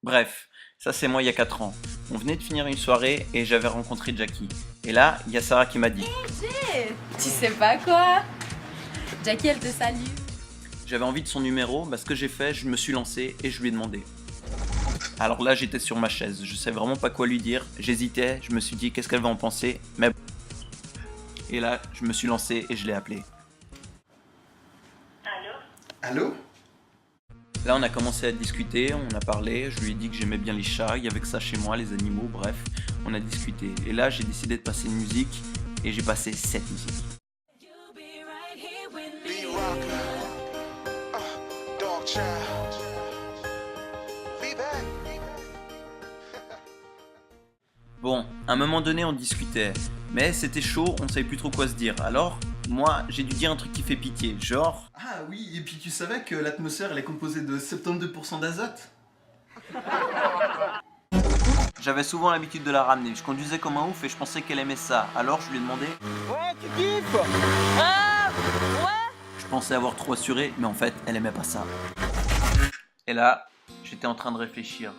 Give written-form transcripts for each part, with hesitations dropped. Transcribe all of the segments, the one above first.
Bref, ça c'est moi il y a 4 ans. On venait de finir une soirée et j'avais rencontré Jackie. Et là, il y a Sarah qui m'a dit Jay, tu sais pas quoi? Jackie, elle te salue. j'avais envie de son numéro, ce que j'ai fait, je me suis lancé et je lui ai demandé. Alors là, j'étais sur ma chaise, je savais vraiment pas quoi lui dire, j'hésitais, je me suis dit qu'est-ce qu'elle va en penser, mais bon. Et là, je me suis lancé et je l'ai appelée. Allô? Là, on a commencé à discuter, on a parlé, je lui ai dit que j'aimais bien les chats, il y avait que ça chez moi, les animaux, bref, on a discuté. Et là, j'ai décidé de passer une musique et j'ai passé cette musique. Bon, à un moment donné, on discutait, mais c'était chaud, on savait plus trop quoi se dire. Alors, moi, j'ai dû dire un truc qui fait pitié, genre... Ah oui, et puis tu savais que l'atmosphère elle est composée de 72% d'azote? J'avais souvent l'habitude de la ramener, je conduisais comme un ouf et je pensais qu'elle aimait ça. Alors je lui ai demandé... Ouais, tu kiffes? Ah, ouais. Je pensais avoir trop assuré, mais en fait, elle aimait pas ça. Et là, j'étais en train de réfléchir.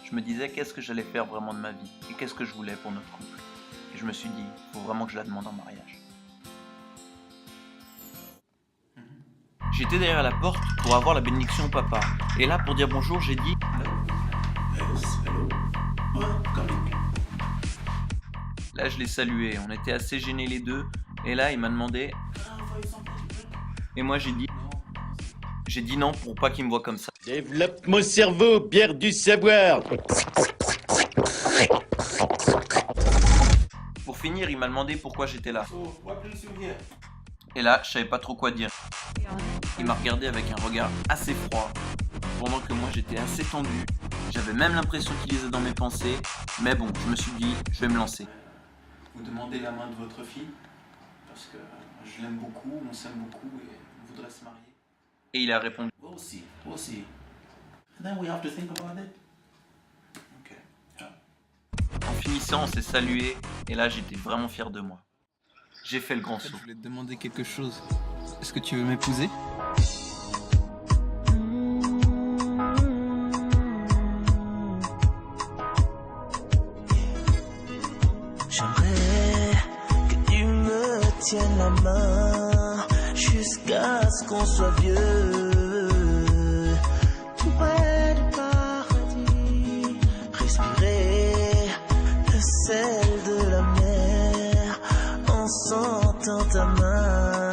Je me disais qu'est-ce que j'allais faire vraiment de ma vie et qu'est-ce que je voulais pour notre couple. Et je me suis dit, faut vraiment que je la demande en mariage. J'étais derrière la porte pour avoir la bénédiction au papa. Et là, pour dire bonjour, j'ai dit... Là, je l'ai salué. On était assez gênés les deux. Et là, il m'a demandé... Et moi, j'ai dit... J'ai dit non pour pas qu'il me voie comme ça. Développe mon cerveau, bière du savoir. Pour finir, il m'a demandé pourquoi j'étais là. Et là, je savais pas trop quoi dire. Il m'a regardé avec un regard assez froid, pendant que moi j'étais assez tendu. J'avais même l'impression qu'il lisait dans mes pensées, mais bon, je me suis dit, je vais me lancer. Vous demandez la main de votre fille? Parce que je l'aime beaucoup, on s'aime beaucoup et on voudrait se marier. Et il a répondu. We'll see, we'll see. And then we have to think about it. Ok. Yeah. En finissant, on s'est salué, et là j'étais vraiment fier de moi. J'ai fait le grand saut. Je voulais te demander quelque chose. Est-ce que tu veux m'épouser? J'aimerais que tu me tiennes la main jusqu'à ce qu'on soit vieux. Tout près du paradis, respirer le sel de la mer en sentant ta main.